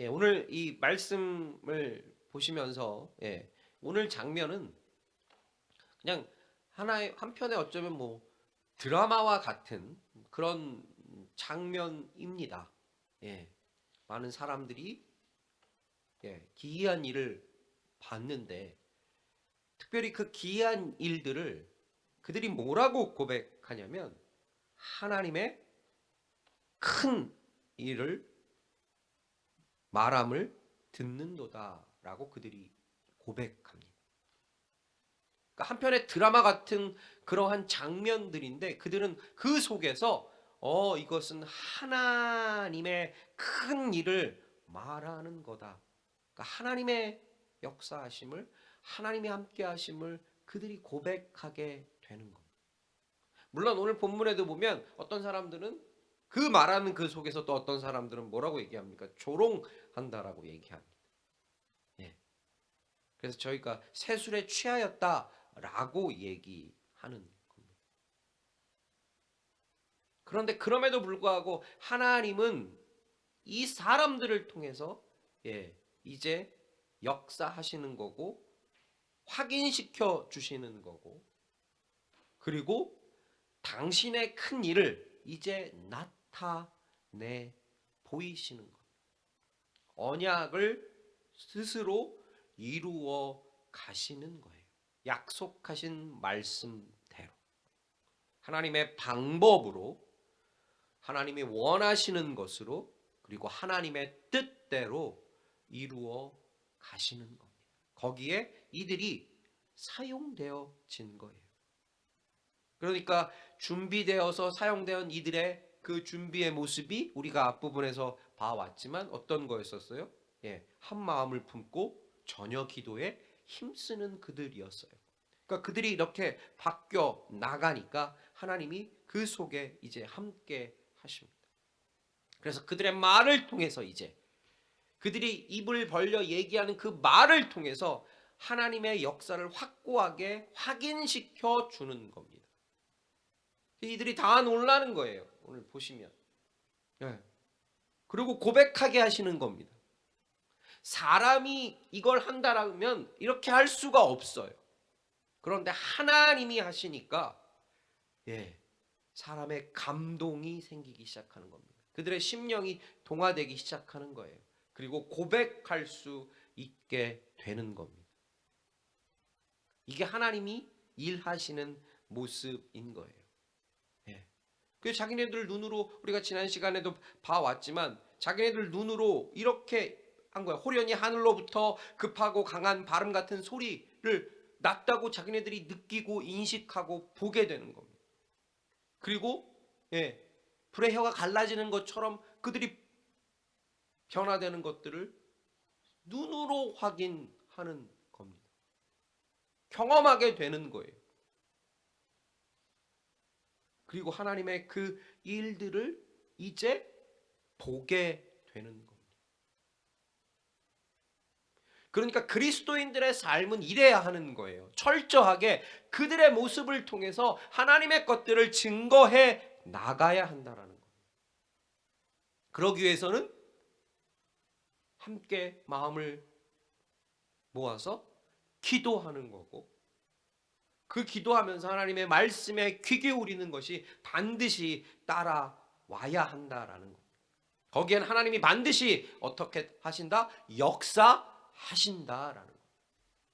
오늘 이 말씀을 보시면서 오늘 장면은 그냥 하나의 한편의 어쩌면 뭐 드라마와 같은 그런 장면입니다. 많은 사람들이 기이한 일을 봤는데 특별히 그 기이한 일들을 그들이 뭐라고 고백하냐면 하나님의 큰 일을 말함을 듣는도다라고 그들이 고백합니다. 그러니까 한편의 드라마 같은 그러한 장면들인데 그들은 그 속에서 이것은 하나님의 큰 일을 말하는 거다. 그러니까 하나님의 역사하심을 하나님의 함께하심을 그들이 고백하게 되는 겁니다. 물론 오늘 본문에도 보면 어떤 사람들은 그 말하는 그 속에서 또 어떤 사람들은 뭐라고 얘기합니까? 조롱한다라고 얘기합니다. 예. 그래서 저희가 세술에 취하였다라고 얘기하는 겁니다. 그런데 그럼에도 불구하고 하나님은 이 사람들을 통해서 이제 역사하시는 거고 확인시켜 주시는 거고 그리고 당신의 큰 일을 이제 나타내 보이시는 것. 언약을 스스로 이루어 가시는 거예요. 약속하신 말씀대로. 하나님의 방법으로, 하나님이 원하시는 것으로, 그리고 하나님의 뜻대로 이루어 가시는 겁니다. 거기에 이들이 사용되어진 거예요. 그러니까 준비되어서 사용된 이들의 그 준비의 모습이 우리가 앞부분에서 봐왔지만 어떤 거였었어요? 한 마음을 품고 전혀 기도에 힘쓰는 그들이었어요. 그러니까 그들이 이렇게 바뀌어 나가니까 하나님이 그 속에 이제 함께 하십니다. 그래서 그들의 말을 통해서 이제 그들이 입을 벌려 얘기하는 그 말을 통해서 하나님의 역사를 확고하게 확인시켜 주는 겁니다. 이들이 다 놀라는 거예요. 오늘 보시면. 그리고 고백하게 하시는 겁니다. 사람이 이걸 한다라면 이렇게 할 수가 없어요. 그런데 하나님이 하시니까 사람의 감동이 생기기 시작하는 겁니다. 그들의 심령이 동화되기 시작하는 거예요. 그리고 고백할 수 있게 되는 겁니다. 이게 하나님이 일하시는 모습인 거예요. 그 자기네들 눈으로 우리가 지난 시간에도 봐왔지만 자기네들 눈으로 이렇게 한 거야. 호련히 하늘로부터 급하고 강한 바람 같은 소리를 났다고 자기네들이 느끼고 인식하고 보게 되는 겁니다. 그리고 불의 혀가 갈라지는 것처럼 그들이 변화되는 것들을 눈으로 확인하는 겁니다. 경험하게 되는 거예요. 그리고 하나님의 그 일들을 이제 보게 되는 겁니다. 그러니까 그리스도인들의 삶은 이래야 하는 거예요. 철저하게 그들의 모습을 통해서 하나님의 것들을 증거해 나가야 한다라는 거예요. 그러기 위해서는 함께 마음을 모아서 기도하는 거고 그 기도하면서 하나님의 말씀에 귀 기울이는 것이 반드시 따라와야 한다라는 것. 거기엔 하나님이 반드시 어떻게 하신다? 역사하신다라는 것.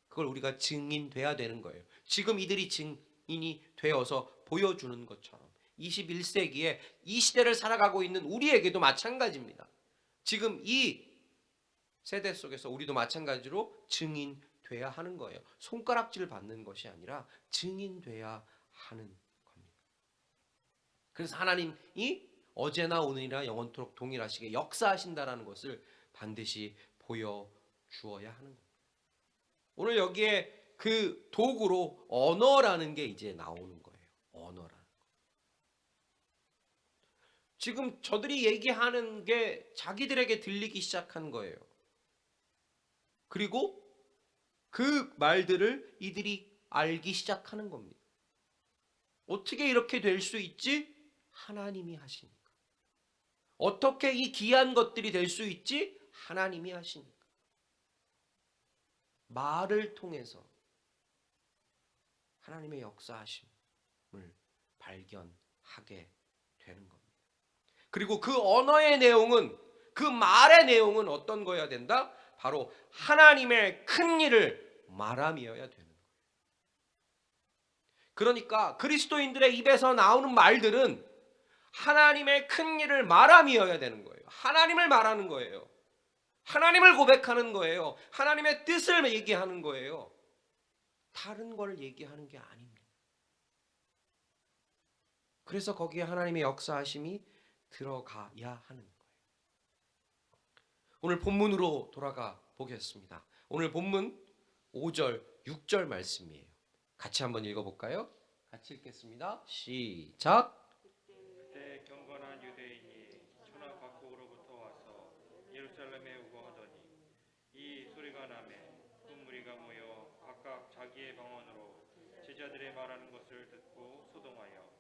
그걸 우리가 증인돼야 되는 거예요. 지금 이들이 증인이 되어서 보여주는 것처럼 21세기에 이 시대를 살아가고 있는 우리에게도 마찬가지입니다. 지금 이 세대 속에서 우리도 마찬가지로 증인돼야 하는 거예요. 손가락질 받는 것이 아니라 증인돼야 하는 겁니다. 그래서 하나님이 어제나 오늘이나 영원토록 동일하시게 역사하신다라는 것을 반드시 보여주어야 하는 겁니다. 오늘 여기에 그 도구로 언어라는 게 이제 나오는 거예요. 언어라는 거. 지금 저들이 얘기하는 게 자기들에게 들리기 시작한 거예요. 그리고 그 말들을 이들이 알기 시작하는 겁니다. 어떻게 이렇게 될 수 있지? 하나님이 하시니까. 어떻게 이 귀한 것들이 될 수 있지? 하나님이 하시니까. 말을 통해서 하나님의 역사하심을 발견하게 되는 겁니다. 그리고 그 언어의 내용은, 그 말의 내용은 어떤 거여야 된다? 바로 하나님의 큰 일을 말함이어야 되는 거예요. 그러니까 그리스도인들의 입에서 나오는 말들은 하나님의 큰 일을 말함이어야 되는 거예요. 하나님을 말하는 거예요. 하나님을 고백하는 거예요. 하나님의 뜻을 얘기하는 거예요. 다른 걸 얘기하는 게 아닙니다. 그래서 거기에 하나님의 역사하심이 들어가야 하는 거예요. 오늘 본문으로 돌아가 보겠습니다. 오늘 본문 5절, 6절 말씀이에요. 같이 한번 읽어볼까요? 같이 읽겠습니다. 시작. 그때 경건한 유대인이 천하 각국으로부터 와서 예루살렘에 우거하더니 이 소리가 나매 큰 무리가 모여 각각 자기의 방언으로 제자들의 말하는 것을 듣고 소동하여.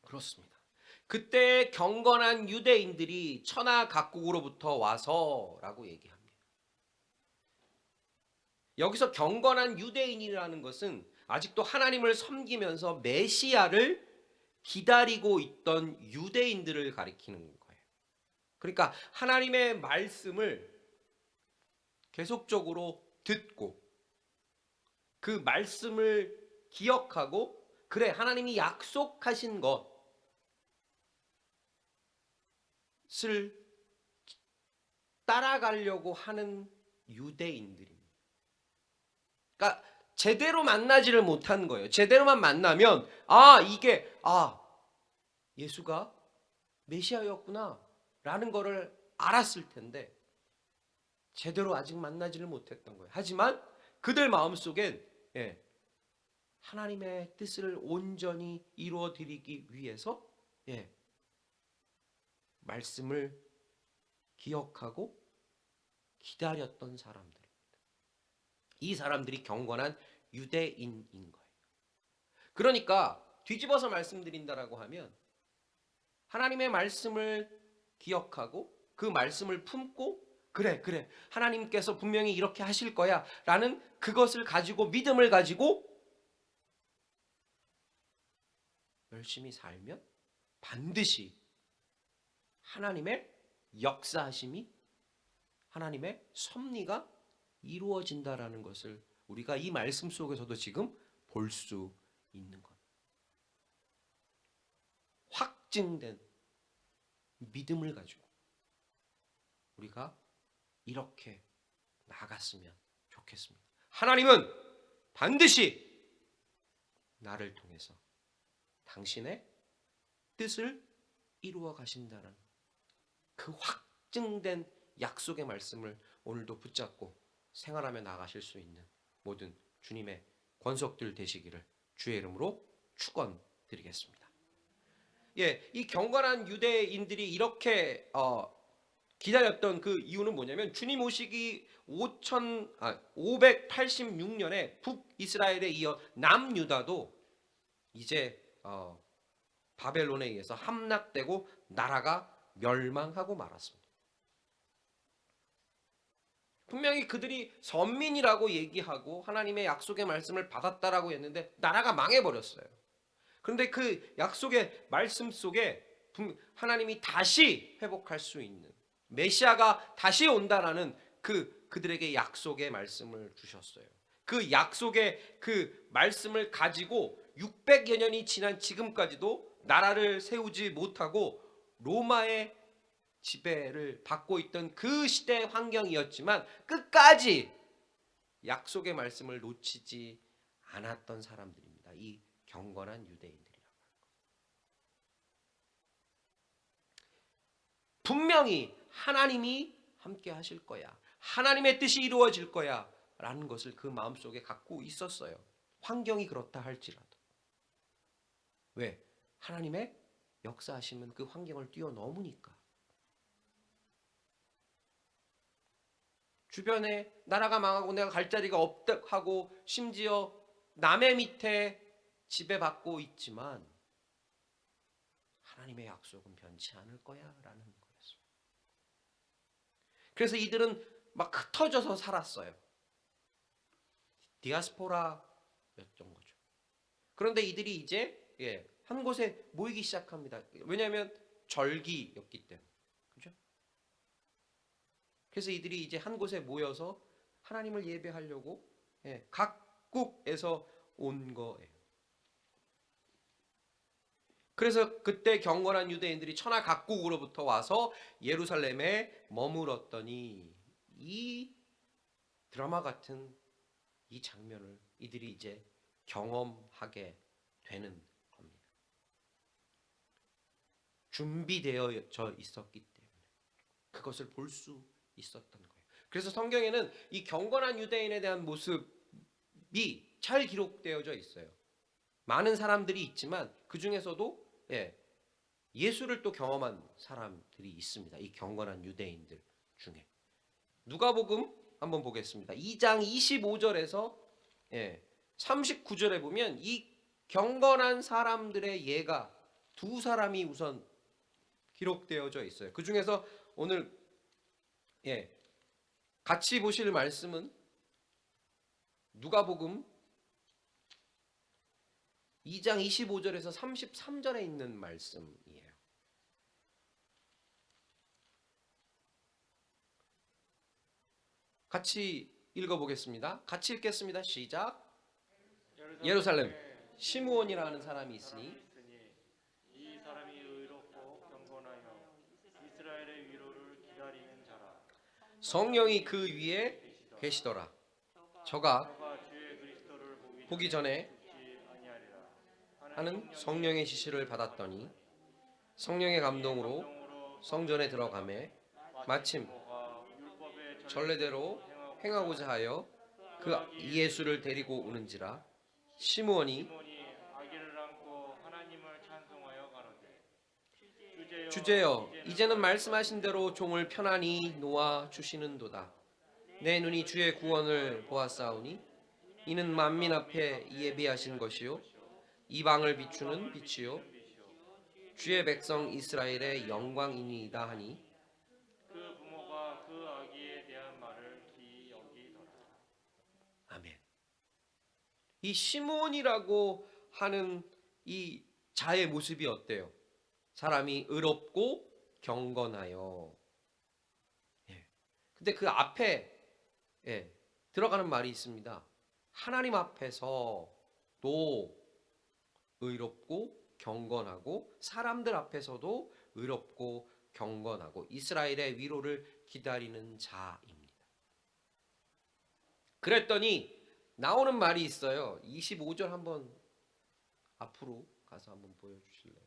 그렇습니다. 그때 경건한 유대인들이 천하 각국으로부터 와서라고 얘기합니다. 여기서 경건한 유대인이라는 것은 아직도 하나님을 섬기면서 메시아를 기다리고 있던 유대인들을 가리키는 거예요. 그러니까 하나님의 말씀을 계속적으로 듣고 그 말씀을 기억하고, 그래, 하나님이 약속하신 것을 따라가려고 하는 유대인들입니다. 그러니까 제대로 만나지를 못한 거예요. 제대로만 만나면 예수가 메시아였구나 라는 거를 알았을 텐데 제대로 아직 만나지를 못했던 거예요. 하지만 그들 마음속엔 하나님의 뜻을 온전히 이루어 드리기 위해서 말씀을 기억하고 기다렸던 사람들입니다. 이 사람들이 경건한 유대인인 거예요. 그러니까 뒤집어서 말씀드린다라고 하면 하나님의 말씀을 기억하고 그 말씀을 품고, 그래, 하나님께서 분명히 이렇게 하실 거야 라는 그것을 가지고, 믿음을 가지고 열심히 살면 반드시 하나님의 역사하심이, 하나님의 섭리가 이루어진다라는 것을 우리가 이 말씀 속에서도 지금 볼 수 있는 것. 확증된 믿음을 가지고 우리가 이렇게 나아갔으면 좋겠습니다. 하나님은 반드시 나를 통해서 당신의 뜻을 이루어 가신다는 그 확증된 약속의 말씀을 오늘도 붙잡고 생활하며 나가실 수 있는 모든 주님의 권속들 되시기를 주의 이름으로 축원드리겠습니다. 이 경건한 유대인들이 이렇게 기다렸던 그 이유는 뭐냐면, 주님 오시기 586년에 북이스라엘에 이어 남유다도 이제 바벨론에 의해서 함락되고 나라가 멸망하고 말았습니다. 분명히 그들이 선민이라고 얘기하고 하나님의 약속의 말씀을 받았다라고 했는데 나라가 망해버렸어요. 그런데 그 약속의 말씀 속에 하나님이 다시 회복할 수 있는, 메시아가 다시 온다라는 그들에게 약속의 말씀을 주셨어요. 그 약속의 그 말씀을 가지고 600여 년이 지난 지금까지도 나라를 세우지 못하고 로마의 지배를 받고 있던 그 시대 환경이었지만 끝까지 약속의 말씀을 놓치지 않았던 사람들입니다. 이 경건한 유대인들이라고 할 것. 분명히 하나님이 함께 하실 거야, 하나님의 뜻이 이루어질 거야 라는 것을 그 마음속에 갖고 있었어요. 환경이 그렇다 할지라도. 왜? 하나님의 역사하심은 그 환경을 뛰어넘으니까. 주변에 나라가 망하고 내가 갈 자리가 없다 하고 심지어 남의 밑에 지배받고 있지만 하나님의 약속은 변치 않을 거야 라는 거였습니다. 그래서 이들은 막 흩어져서 살았어요. 디아스포라였던 거죠. 그런데 이들이 이제 한 곳에 모이기 시작합니다. 왜냐하면 절기였기 때문에. 그죠? 그래서 이들이 이제 한 곳에 모여서 하나님을 예배하려고 각국에서 온 거예요. 그래서 그때 경건한 유대인들이 천하 각국으로부터 와서 예루살렘에 머물었더니 이 드라마 같은 이 장면을 이들이 이제 경험하게 되는 겁니다. 준비되어져 있었기 때문에 그것을 볼 수 있었던 거예요. 그래서 성경에는 이 경건한 유대인에 대한 모습이 잘 기록되어져 있어요. 많은 사람들이 있지만 그 중에서도 예수를 또 경험한 사람들이 있습니다. 이 경건한 유대인들 중에. 누가복음 한번 보겠습니다. 2장 25절에서 39절에 보면 이 경건한 사람들의 예가 두 사람이 우선 기록되어져 있어요. 그 중에서 오늘 같이 보실 말씀은 누가복음 2장 25절에서 33절에 있는 말씀이에요. 같이 읽어보겠습니다. 같이 읽겠습니다. 시작. 예루살렘 시므온이라는 사람이 있으니 이 사람이 의롭고 경건하여 이스라엘의 위로를 기다리는 자라. 성령이 그 위에 계시더라. 저가 주의 그리스도를 보기 전에 죽지 아니하리라 하는 성령의 지시를 받았더니 성령의 감동으로 성전에 들어가매 마침 율법의 전례대로 행하고자 하여 그 예수를 데리고 오는지라. 시므온이 아기를 안고 하나님을 찬송하여 가로되 주제여 이제는 말씀하신 대로 종을 편안히 놓아 주시는도다. 내 눈이 주의 구원을 보았사오니 이는 만민 앞에 예비하신 것이요 이방을 비추는 빛이요 주의 백성 이스라엘의 영광이니이다 하니 그 부모가 그 아기에 대한 말을 기이 여기더라. 아멘. 이 시므온이라고 하는 이 자의 모습이 어때요? 사람이 의롭고 경건하여. 근데 그 앞에 들어가는 말이 있습니다. 하나님 앞에서도 의롭고 경건하고 사람들 앞에서도 의롭고 경건하고 이스라엘의 위로를 기다리는 자입니다. 그랬더니 나오는 말이 있어요. 25절 한번 앞으로 가서 한번 보여주실래요?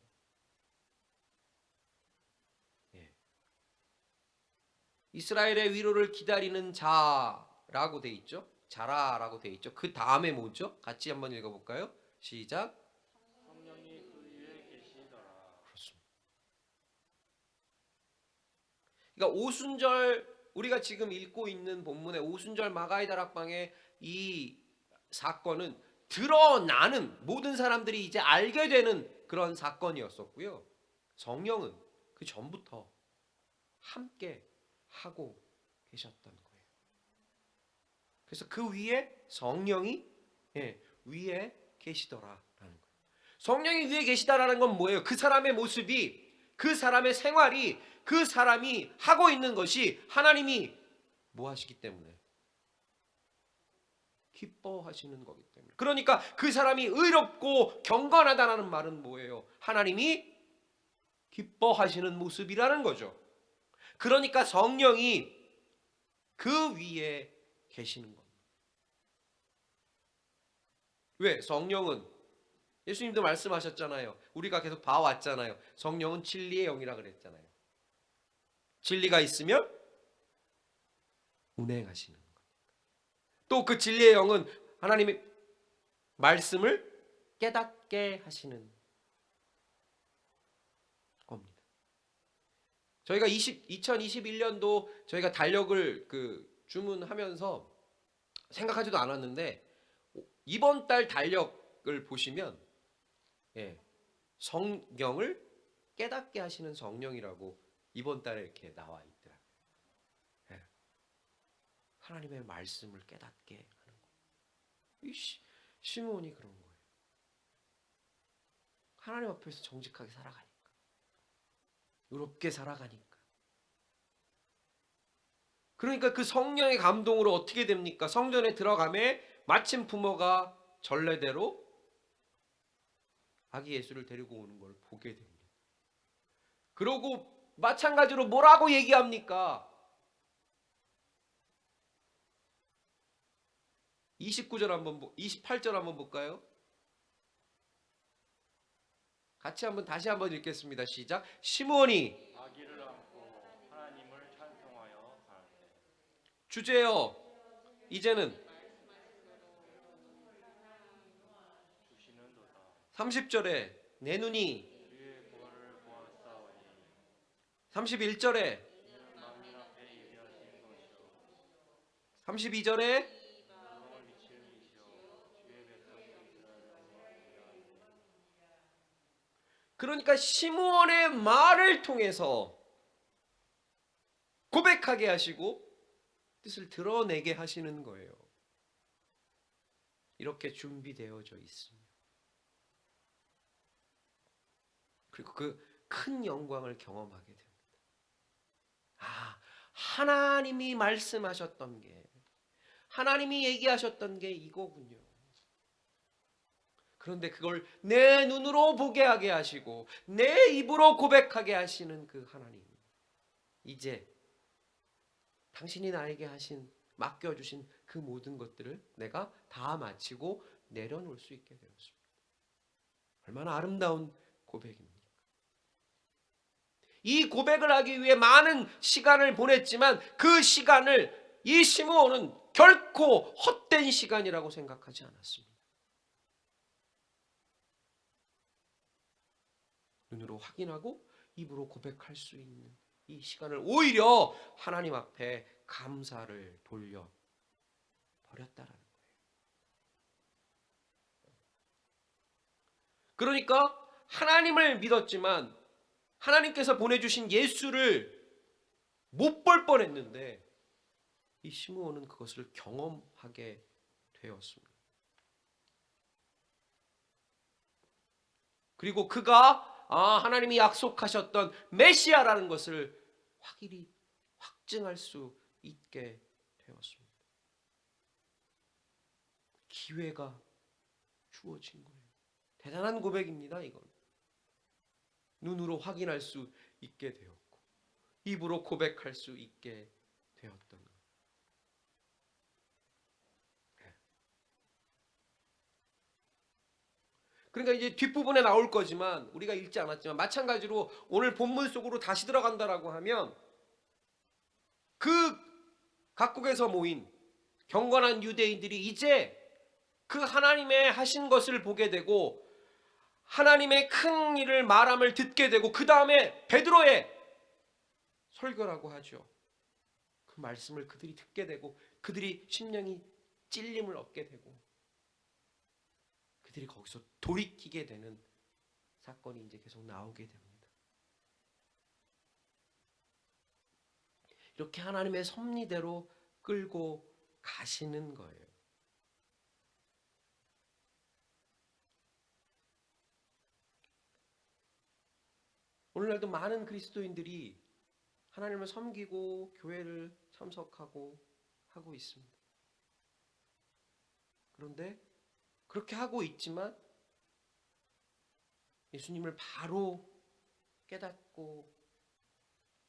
이스라엘의 위로를 기다리는 자라고 돼 있죠. 자라라고 돼 있죠. 그 다음에 뭐죠? 같이 한번 읽어볼까요? 시작. 성령이 그 위에 계시더라. 그렇습니다. 그러니까 오순절 우리가 지금 읽고 있는 본문의 오순절 마가이 다락방의 이 사건은 드러나는 모든 사람들이 이제 알게 되는 그런 사건이었었고요. 성령은 그 전부터 함께 하고 계셨던 거예요. 그래서 그 위에 성령이 위에 계시더라라는 거예요. 성령이 위에 계시다라는 건 뭐예요? 그 사람의 모습이, 그 사람의 생활이, 그 사람이 하고 있는 것이 하나님이 뭐 하시기 때문에? 기뻐하시는 거기 때문에. 그러니까 그 사람이 의롭고 경건하다라는 말은 뭐예요? 하나님이 기뻐하시는 모습이라는 거죠. 그러니까 성령이 그 위에 계시는 겁니다. 왜? 성령은 예수님도 말씀하셨잖아요. 우리가 계속 봐왔잖아요. 성령은 진리의 영이라 그랬잖아요. 진리가 있으면 운행하시는 거예요. 또 그 진리의 영은 하나님의 말씀을 깨닫게 하시는 겁니다. 저희가 2021년도 저희가 달력을 주문하면서 생각하지도 않았는데 이번 달 달력을 보시면 성령을 깨닫게 하시는 성령이라고 이번 달에 이렇게 나와 있더라고요. 하나님의 말씀을 깨닫게 하는 거예요. 이 시므온이 그런 거예요. 하나님 앞에서 정직하게 살아가니까, 의롭게 살아가니까. 그러니까 그 성령의 감동으로 어떻게 됩니까? 성전에 들어가매 마침 부모가 전례대로 아기 예수를 데리고 오는 걸 보게 됩니다. 그러고 마찬가지로 뭐라고 얘기합니까? 29절 한번 28절 한번 볼까요? 같이 다시 한번 읽겠습니다. 시작. 시므온이 아기를 안고 하나님을 찬송하여 가는데 주제여 이제는 주시는도다. 30절에 내 눈이 주의 보혈을 보았사오니 31절에 이는 만민 앞에 예비하신 것이요 32절에 영광을 미치는 이시요 주의 백성 이스라엘을 위하니. 그러니까 시므온의 말을 통해서 고백하게 하시고 뜻을 드러내게 하시는 거예요. 이렇게 준비되어져 있으며 그리고 그 큰 영광을 경험하게 됩니다. 아, 하나님이 말씀하셨던 게, 하나님이 얘기하셨던 게 이거군요. 그런데 그걸 내 눈으로 보게 하게 하시고 내 입으로 고백하게 하시는 그 하나님, 이제 당신이 나에게 맡겨주신 그 모든 것들을 내가 다 마치고 내려놓을 수 있게 되었습니다. 얼마나 아름다운 고백입니까? 이 고백을 하기 위해 많은 시간을 보냈지만 그 시간을 이 시므온은 결코 헛된 시간이라고 생각하지 않았습니다. 눈으로 확인하고 입으로 고백할 수 있는 이 시간을 오히려 하나님 앞에 감사를 돌려 버렸다라는 거예요. 그러니까 하나님을 믿었지만 하나님께서 보내주신 예수를 못 볼 뻔했는데 이 시므온은 그것을 경험하게 되었습니다. 그리고 그가 하나님이 약속하셨던 메시아라는 것을 확실히 확증할 수 있게 되었습니다. 기회가 주어진 거예요. 대단한 고백입니다. 이건 눈으로 확인할 수 있게 되었고 입으로 고백할 수 있게 되었던 것. 그러니까 이제 뒷부분에 나올 거지만 우리가 읽지 않았지만 마찬가지로 오늘 본문 속으로 다시 들어간다라고 하면 그 각국에서 모인 경건한 유대인들이 이제 그 하나님의 하신 것을 보게 되고 하나님의 큰 일을 말함을 듣게 되고 그 다음에 베드로의 설교라고 하죠. 그 말씀을 그들이 듣게 되고 그들이 심령이 찔림을 얻게 되고 그들이 거기서 돌이키게 되는 사건이 이제 계속 나오게 됩니다. 이렇게 하나님의 섭리대로 끌고 가시는 거예요. 오늘날도 많은 그리스도인들이 하나님을 섬기고 교회를 참석하고 하고 있습니다. 그런데 그렇게 하고 있지만 예수님을 바로 깨닫고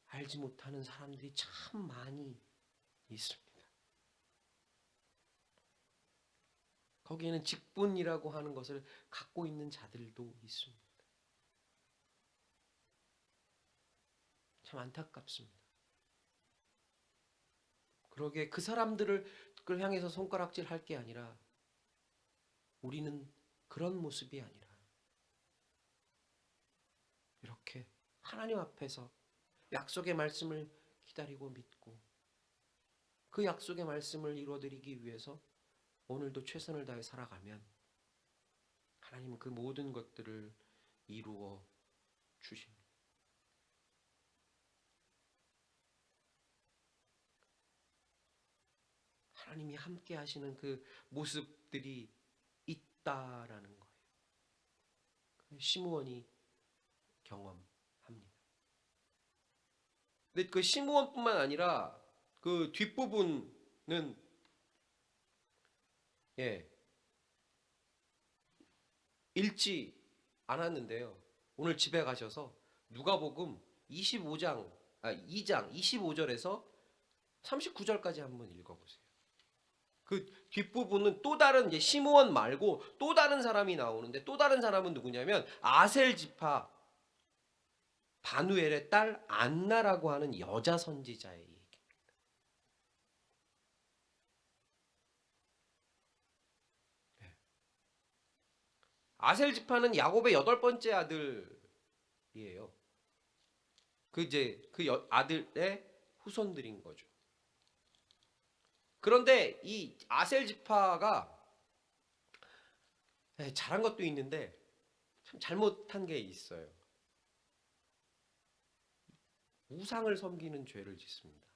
알지 못하는 사람들이 참 많이 있습니다. 거기에는 직분이라고 하는 것을 갖고 있는 자들도 있습니다. 참 안타깝습니다. 그러게 그 사람들을 향해서 손가락질 할 게 아니라 우리는 그런 모습이 아니라 이렇게 하나님 앞에서 약속의 말씀을 기다리고 믿고 그 약속의 말씀을 이루어드리기 위해서 오늘도 최선을 다해 살아가면 하나님은 그 모든 것들을 이루어 주십니다. 하나님이 함께 하시는 그 모습들이 있다라는 거예요. 시므온이 경험합니다. 근데 그 시므온뿐만 아니라 그 뒷부분은 읽지 않았는데요. 오늘 집에 가셔서 누가복음 2장 25절에서 39절까지 한번 읽어보세요. 그 뒷부분은 또 다른 이제 시므온 말고 또 다른 사람이 나오는데, 또 다른 사람은 누구냐면 아셀 지파 바누엘의 딸 안나라고 하는 여자 선지자의 얘기입니다. 아셀 지파는 야곱의 8번째 아들이에요. 아들의 후손들인 거죠. 그런데 이 아셀 지파가 잘한 것도 있는데 참 잘못한 게 있어요. 우상을 섬기는 죄를 짓습니다.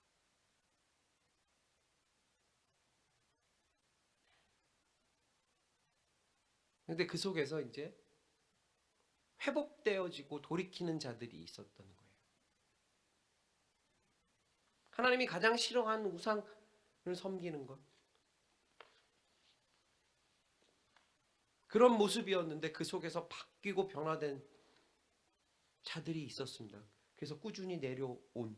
근데 그 속에서 이제 회복되어지고 돌이키는 자들이 있었던 거예요. 하나님이 가장 싫어하는 우상을 섬기는 것, 그런 모습이었는데 그 속에서 바뀌고 변화된 자들이 있었습니다. 그래서 꾸준히 내려온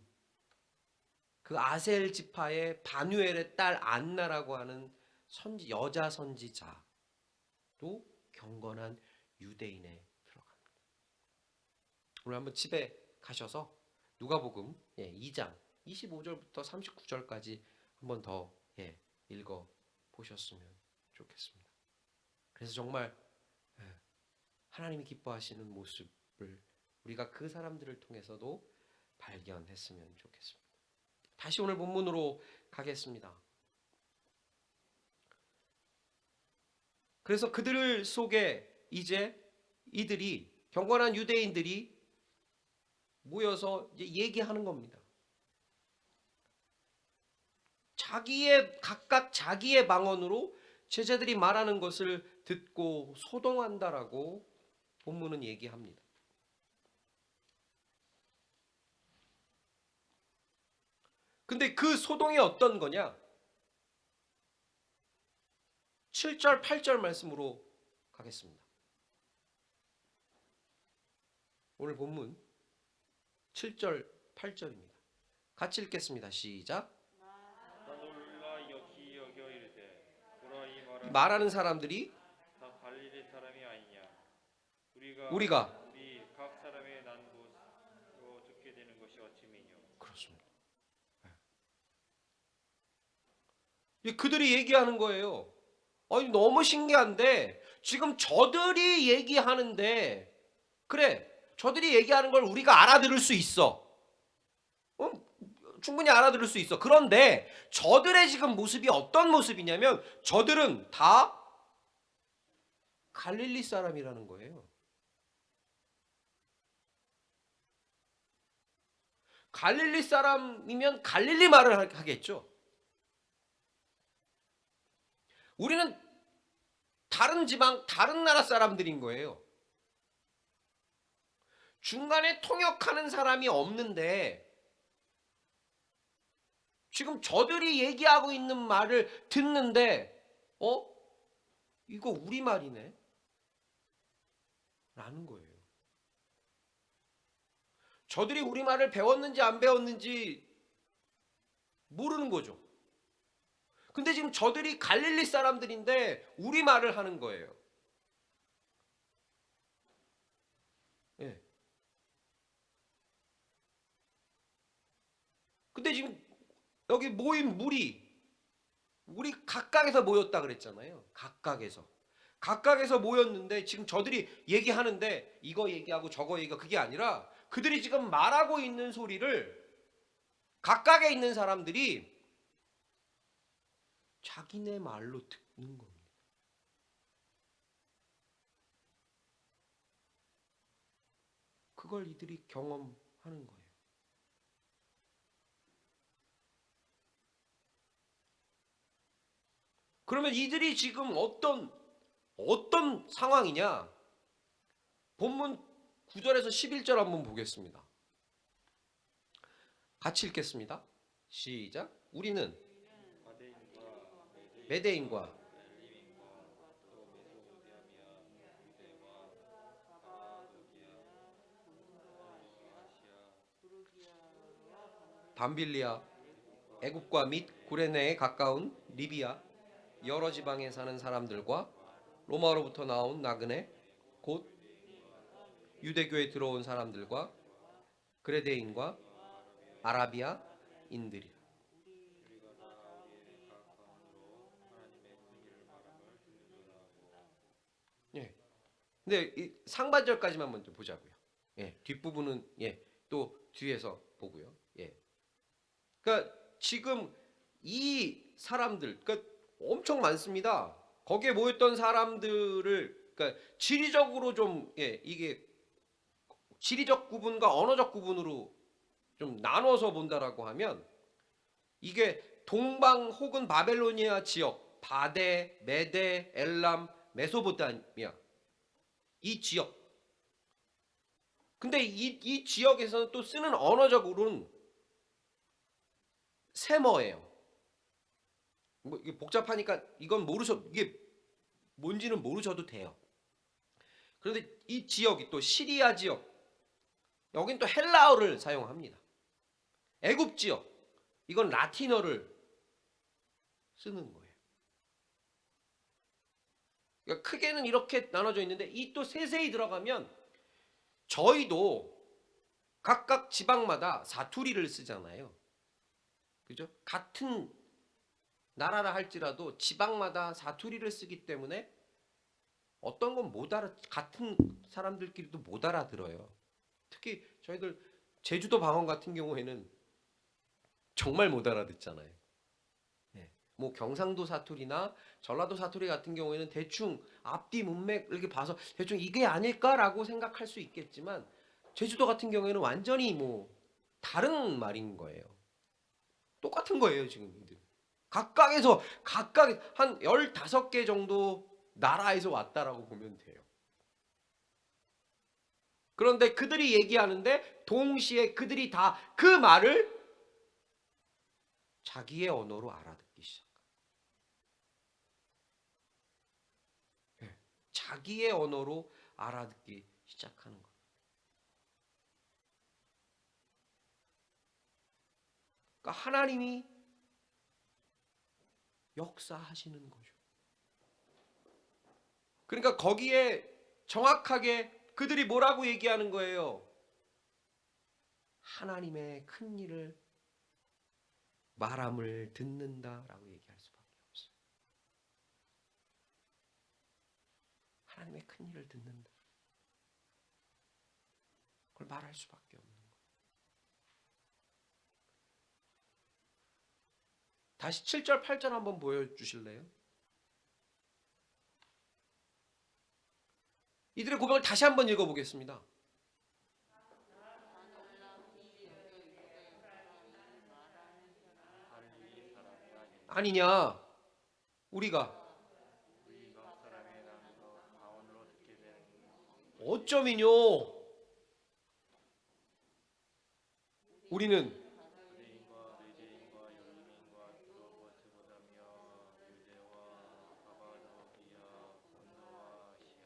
그 아셀 지파의 바누엘의 딸 안나라고 하는 여자 선지자도 경건한 유대인에 들어갑니다. 오늘 한번 집에 가셔서 누가복음 2장 25절부터 39절까지 한번 더 읽어 보셨으면 좋겠습니다. 그래서 정말 하나님이 기뻐하시는 모습을 우리가 그 사람들을 통해서도 발견했으면 좋겠습니다. 다시 오늘 본문으로 가겠습니다. 그래서 그들 속에 이제 이들이 경건한 유대인들이 모여서 이제 얘기하는 겁니다. 각각 자기의 방언으로 제자들이 말하는 것을 듣고 소동한다라고 본문은 얘기합니다. 근데 그 소동이 어떤 거냐? 7절, 8절 말씀으로 가겠습니다. 오늘 본문 7절, 8절입니다. 같이 읽겠습니다. 시작. 나놀라 여기 여겨 이르되 보라 이 말하는 사람들이 다 갈릴리 사람이 아니냐. 우리가 우리 각 사람의 난 곳으로 듣게 되는 것이 어찌미뇨. 그렇습니다. 그들이 얘기하는 거예요. 아니, 너무 신기한데 지금 저들이 얘기하는데, 그래, 저들이 얘기하는 걸 우리가 알아들을 수 있어. 충분히 알아들을 수 있어. 그런데 저들의 지금 모습이 어떤 모습이냐면 저들은 다 갈릴리 사람이라는 거예요. 갈릴리 사람이면 갈릴리 말을 하겠죠. 우리는 다른 지방, 다른 나라 사람들인 거예요. 중간에 통역하는 사람이 없는데 지금 저들이 얘기하고 있는 말을 듣는데 이거 우리말이네 라는 거예요. 저들이 우리말을 배웠는지 안 배웠는지 모르는 거죠. 근데 지금 저들이 갈릴리 사람들인데 우리말을 하는 거예요. 예. 근데 지금 여기 모인 우리 각각에서 모였다 그랬잖아요. 각각에서 모였는데 지금 저들이 얘기하는데 이거 얘기하고 저거 얘기하고 그게 아니라 그들이 지금 말하고 있는 소리를 각각에 있는 사람들이 자기네 말로 듣는 겁니다. 그걸 이들이 경험하는 거예요. 그러면 이들이 지금 어떤 상황이냐? 본문 9절에서 11절 한번 보겠습니다. 같이 읽겠습니다. 시작. 우리는 바데인과 메대인과 엘림인과 또 메소포타미아 유대와 가파도기아 아시아 밤빌리아 애굽과 및 구레네에 가까운 리비아 여러 지방에 사는 사람들과 로마로부터 나온 나그네 곧 유대교에 들어온 사람들과 그레데인과 아라비아인들이라. 우리가 다 우리의 각 가운데로 하나님의 큰 일을 말함을 듣는도다. 예. 근데 이 상반절까지만 먼저 보자고요. 예. 뒷부분은 또 뒤에서 보고요. 예. 그러니까 지금 이 사람들, 그러니까 엄청 많습니다. 거기에 모였던 사람들을, 그러니까 지리적으로 좀, 이게 지리적 구분과 언어적 구분으로 좀 나눠서 본다라고 하면 이게 동방 혹은 바벨로니아 지역, 바데, 메데, 엘람, 메소포타미아 이 지역. 근데 이 지역에서는 또 쓰는 언어적으로는 세머예요. 뭐 이게 복잡하니까 이건 이게 뭔지는 모르셔도 돼요. 그런데 이 지역이 또 시리아 지역, 여긴 또 헬라어를 사용합니다. 애굽 지역, 이건 라틴어를 쓰는 거예요. 그러니까 크게는 이렇게 나눠져 있는데 이 또 세세히 들어가면 저희도 각각 지방마다 사투리를 쓰잖아요. 그죠? 같은 나라라 할지라도 지방마다 사투리를 쓰기 때문에 어떤 건 같은 사람들끼리도 못 알아들어요. 특히 저희들 제주도 방언 같은 경우에는 정말 못 알아듣잖아요. 예. 뭐 경상도 사투리나 전라도 사투리 같은 경우에는 대충 앞뒤 문맥 이렇게 봐서 대충 이게 아닐까라고 생각할 수 있겠지만 제주도 같은 경우에는 완전히 뭐 다른 말인 거예요. 똑같은 거예요, 지금 이들. 각각 한 15개 정도 나라에서 왔다라고 보면 돼요. 그런데 그들이 얘기하는데 동시에 그들이 다 그 말을 자기의 언어로 알아듣기 시작합니다. 자기의 언어로 알아듣기 시작하는 거예요. 그러니까 하나님이 역사하시는 거죠. 그러니까 거기에 정확하게 그들이 뭐라고 얘기하는 거예요? 하나님의 큰 일을 말함을 듣는다라고 얘기할 수밖에 없어요. 하나님의 큰 일을 듣는다. 그걸 말할 수밖에 없는 거예요. 다시 7절, 8절 한번 보여주실래요? 이들의 고백을 다시 한번 읽어보겠습니다. 아니냐? 우리가 우리 각 사람의 나누어 가온으로 듣게 된 어쩌면요? 우리는 유대인과 메대인과 열림인과 또 메소포타미아 유대와 가파도기아 본토와 아시아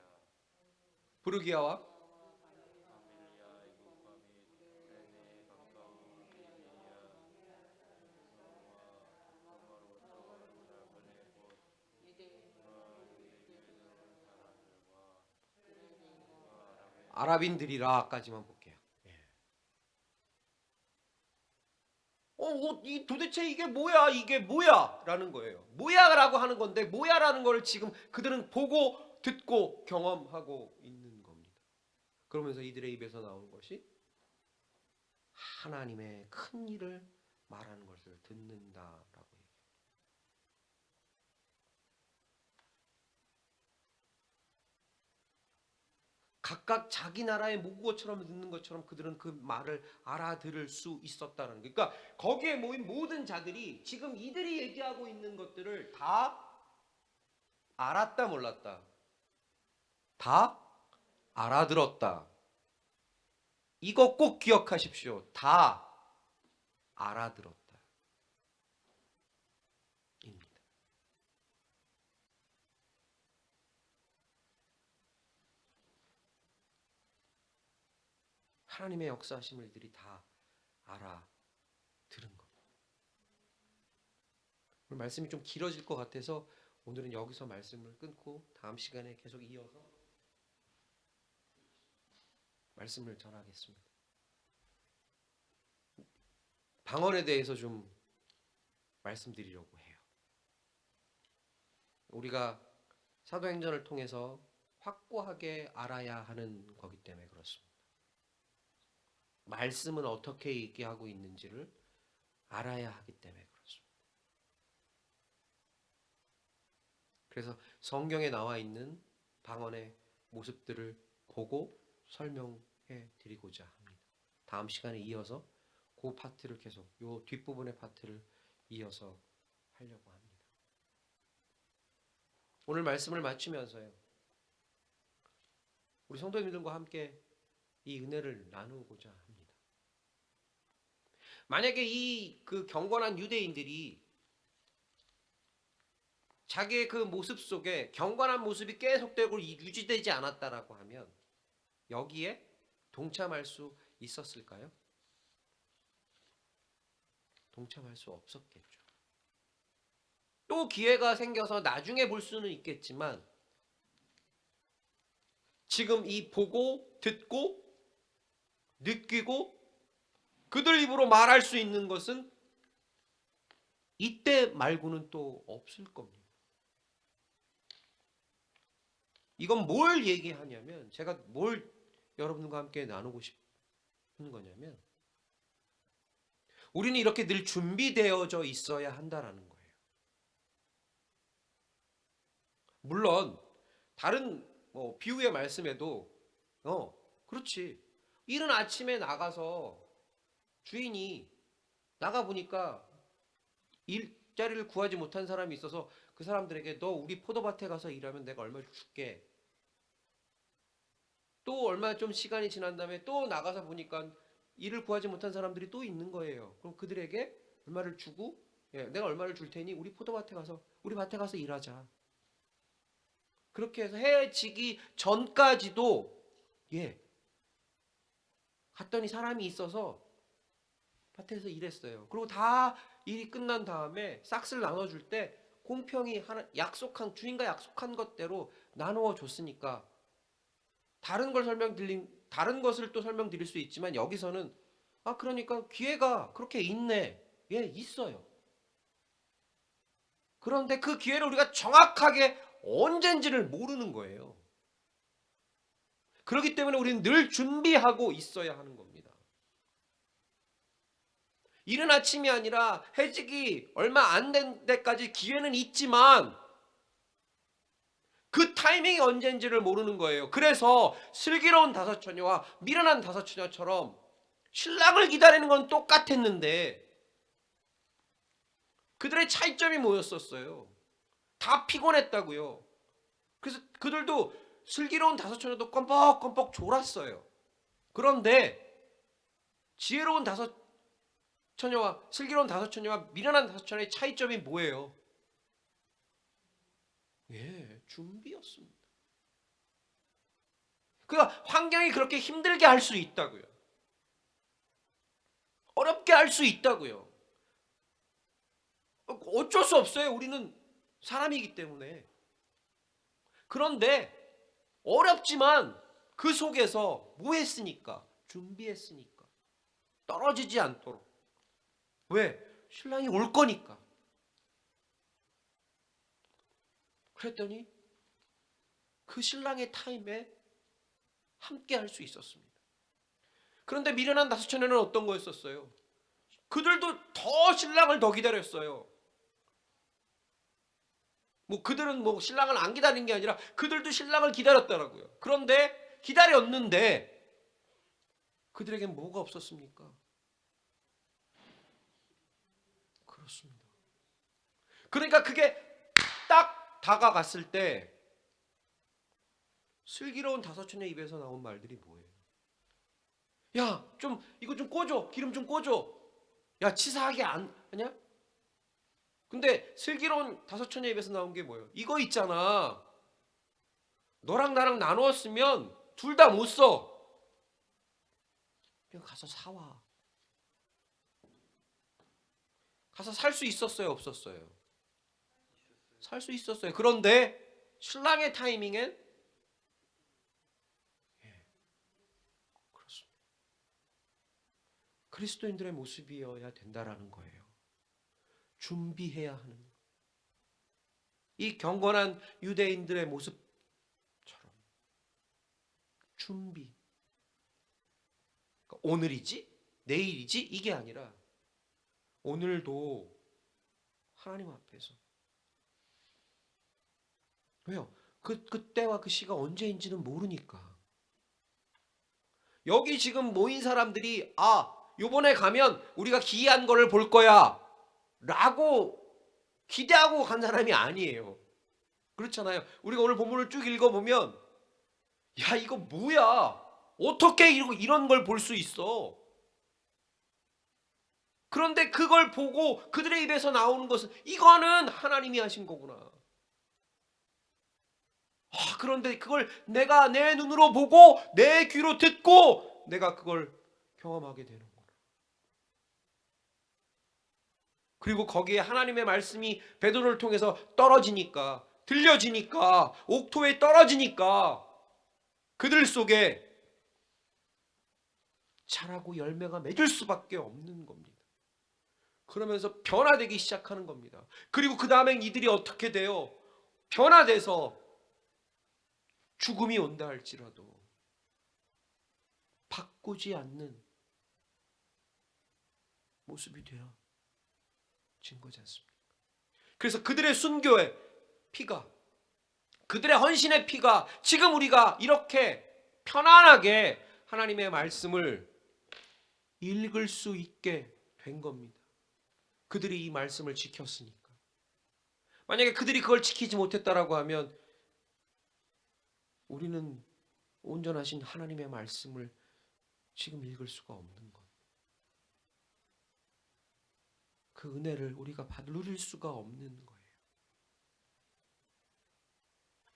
부르기아와 밤빌리아 애국과 및 구레네에 가까운 리비아 로마로부터 나그네 곧 유대교에 들어온 사람들과 아랍인들이라까지만 볼게요. 도대체 이게 뭐야? 이게 뭐야? 라는 거예요. 뭐야라고 하는 건데 뭐야라는 걸 지금 그들은 보고 듣고 경험하고 있는 겁니다. 그러면서 이들의 입에서 나오는 것이 하나님의 큰 일을 말하는 것을 듣는다라고 얘기해요. 각각 자기 나라의 모국어처럼 듣는 것처럼 그들은 그 말을 알아들을 수 있었다는 거예요. 그러니까 거기에 모인 모든 자들이 지금 이들이 얘기하고 있는 것들을 다 알았다 몰랐다? 다 알아들었다. 이거 꼭 기억하십시오. 다 알아들었다. 입니다. 하나님의 역사하심을 이들이 다 알아들은 겁니다. 오늘 말씀이 좀 길어질 것 같아서 오늘은 여기서 말씀을 끊고 다음 시간에 계속 이어서 말씀을 전하겠습니다. 방언에 대해서 좀 말씀드리려고 해요. 우리가 사도행전을 통해서 확고하게 알아야 하는 거기 때문에 그렇습니다. 말씀은 어떻게 얘기하고 있는지를 알아야 하기 때문에 그렇습니다. 그래서 성경에 나와 있는 방언의 모습들을 보고 설명해 드리고자 합니다. 다음 시간에 이어서 그 파트를 계속 요 뒷부분의 파트를 이어서 하려고 합니다. 오늘 말씀을 마치면서요. 우리 성도님들과 함께 이 은혜를 나누고자 합니다. 만약에 이 그 경건한 유대인들이 자기의 그 모습 속에 경건한 모습이 계속되고 유지되지 않았다라고 하면 여기에 동참할 수 있었을까요? 동참할 수 없었겠죠. 또 기회가 생겨서 나중에 볼 수는 있겠지만 지금 이 보고 듣고 느끼고 그들 입으로 말할 수 있는 것은 이때 말고는 또 없을 겁니다. 이건 뭘 얘기하냐면 제가 뭘 여러분과 함께 나누고 싶은 거냐면 우리는 이렇게 늘 준비되어져 있어야 한다라는 거예요. 물론 다른 비유의 말씀에도 그렇지. 이른 아침에 나가서 주인이 나가 보니까 일자리를 구하지 못한 사람이 있어서 그 사람들에게 너 우리 포도밭에 가서 일하면 내가 얼마를 줄게. 또 얼마 좀 시간이 지난 다음에 또 나가서 보니까 일을 구하지 못한 사람들이 또 있는 거예요. 그럼 그들에게 얼마를 주고 내가 얼마를 줄 테니 우리 포도밭에 가서 우리 밭에 가서 일하자. 그렇게 해서 해 지기 전까지도 갔더니 사람이 있어서 밭에서 일했어요. 그리고 다 일이 끝난 다음에 싹스를 나눠줄 때 공평히 주인과 약속한 것대로 나누어 줬으니까 다른 것을 또 설명드릴 수 있지만 여기서는 그러니까 기회가 그렇게 있네. 있어요. 그런데 그 기회를 우리가 정확하게 언젠지를 모르는 거예요. 그렇기 때문에 우리는 늘 준비하고 있어야 하는 겁니다. 이른 아침이 아니라 해지기 얼마 안 된 데까지 기회는 있지만 그 타이밍이 언제인지를 모르는 거예요. 그래서 슬기로운 다섯 처녀와 미련한 다섯 처녀처럼 신랑을 기다리는 건 똑같았는데 그들의 차이점이 뭐였었어요? 다 피곤했다고요. 그래서 그들도 슬기로운 다섯 처녀도 껌뻑껌뻑 졸았어요. 그런데 지혜로운 다섯 처녀와 슬기로운 다섯 처녀와 미련한 다섯 처녀의 차이점이 뭐예요? 준비였습니다. 그러니까 환경이 그렇게 힘들게 할 수 있다고요. 어렵게 할 수 있다고요. 어쩔 수 없어요. 우리는 사람이기 때문에. 그런데 어렵지만 그 속에서 뭐 했으니까? 준비했으니까. 떨어지지 않도록. 왜? 신랑이 올 거니까. 그랬더니 그 신랑의 타임에 함께 할 수 있었습니다. 그런데 미련한 다섯 처녀는 어떤 거였었어요? 그들도 더 신랑을 더 기다렸어요. 그들은 신랑을 안 기다린 게 아니라 그들도 신랑을 기다렸더라고요. 그런데 기다렸는데 그들에겐 뭐가 없었습니까? 그렇습니다. 그러니까 그게 딱 다가갔을 때 슬기로운 다섯처녀 입에서 나온 말들이 뭐예요? 야, 좀 이거 좀 꽂어. 기름 좀 꽂어. 야, 치사하게 안 하냐? 근데 슬기로운 다섯처녀 입에서 나온 게 뭐예요? 이거 있잖아. 너랑 나랑 나누었으면 둘 다 못 써. 그냥 가서 사와. 가서 살 수 있었어요, 없었어요? 살 수 있었어요. 그런데 신랑의 타이밍엔 그렇습니다. 그리스도인들의 모습이어야 된다라는 거예요. 준비해야 하는 거. 이 경건한 유대인들의 모습처럼 준비. 그러니까 오늘이지? 내일이지? 이게 아니라 오늘도 하나님 앞에서. 왜요? 그때와 그 시가 언제인지는 모르니까. 여기 지금 모인 사람들이 요번에 가면 우리가 기이한 거를 볼 거야 라고 기대하고 간 사람이 아니에요. 그렇잖아요. 우리가 오늘 본문을 쭉 읽어보면 야, 이거 뭐야? 어떻게 이런 걸 볼 수 있어? 그런데 그걸 보고 그들의 입에서 나오는 것은 이거는 하나님이 하신 거구나. 그런데 그걸 내가 내 눈으로 보고 내 귀로 듣고 내가 그걸 경험하게 되는 거야. 그리고 거기에 하나님의 말씀이 베드로를 통해서 떨어지니까, 들려지니까, 옥토에 떨어지니까 그들 속에 자라고 열매가 맺을 수밖에 없는 겁니다. 그러면서 변화되기 시작하는 겁니다. 그리고 그 다음에 이들이 어떻게 돼요? 변화돼서 죽음이 온다 할지라도 바꾸지 않는 모습이 되어진 거지 않습니까? 그래서 그들의 순교의 피가, 그들의 헌신의 피가 지금 우리가 이렇게 편안하게 하나님의 말씀을 읽을 수 있게 된 겁니다. 그들이 이 말씀을 지켰으니까. 만약에 그들이 그걸 지키지 못했다라고 하면 우리는 온전하신 하나님의 말씀을 지금 읽을 수가 없는 것. 그 은혜를 우리가 누릴 수가 없는 거예요.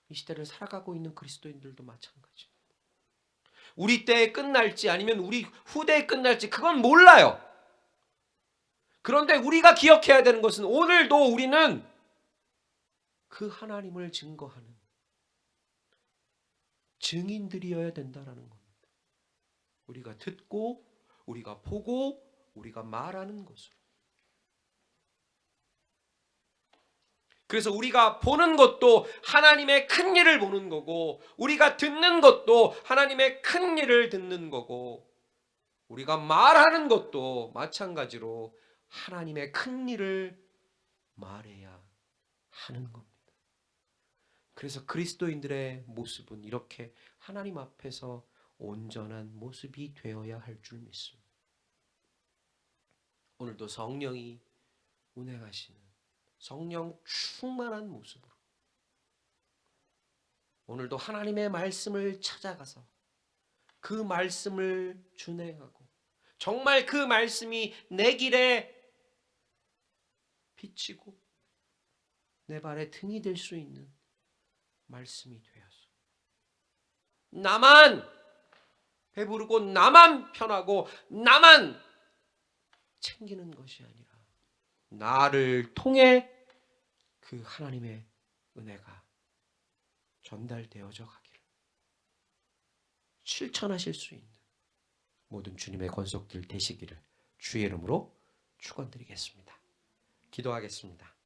이 시대를 살아가고 있는 그리스도인들도 마찬가지입니다. 우리 때에 끝날지 아니면 우리 후대에 끝날지 그건 몰라요. 그런데 우리가 기억해야 되는 것은 오늘도 우리는 그 하나님을 증거하는 증인들이어야 된다라는 겁니다. 우리가 듣고 우리가 보고 우리가 말하는 것으로. 그래서 우리가 보는 것도 하나님의 큰 일을 보는 거고 우리가 듣는 것도 하나님의 큰 일을 듣는 거고 우리가 말하는 것도 마찬가지로 하나님의 큰 일을 말해야 하는 겁니다. 그래서 그리스도인들의 모습은 이렇게 하나님 앞에서 온전한 모습이 되어야 할 줄 믿습니다. 오늘도 성령이 운행하시는 성령 충만한 모습으로 오늘도 하나님의 말씀을 찾아가서 그 말씀을 준행하고 정말 그 말씀이 내 길에 비치고 내 발에 등이 될 수 있는 말씀이 되어서 나만 배부르고 나만 편하고 나만 챙기는 것이 아니라 나를 통해 그 하나님의 은혜가 전달되어져 가기를 실천하실 수 있는 모든 주님의 권속들 되시기를 주의 이름으로 축원드리겠습니다. 기도하겠습니다.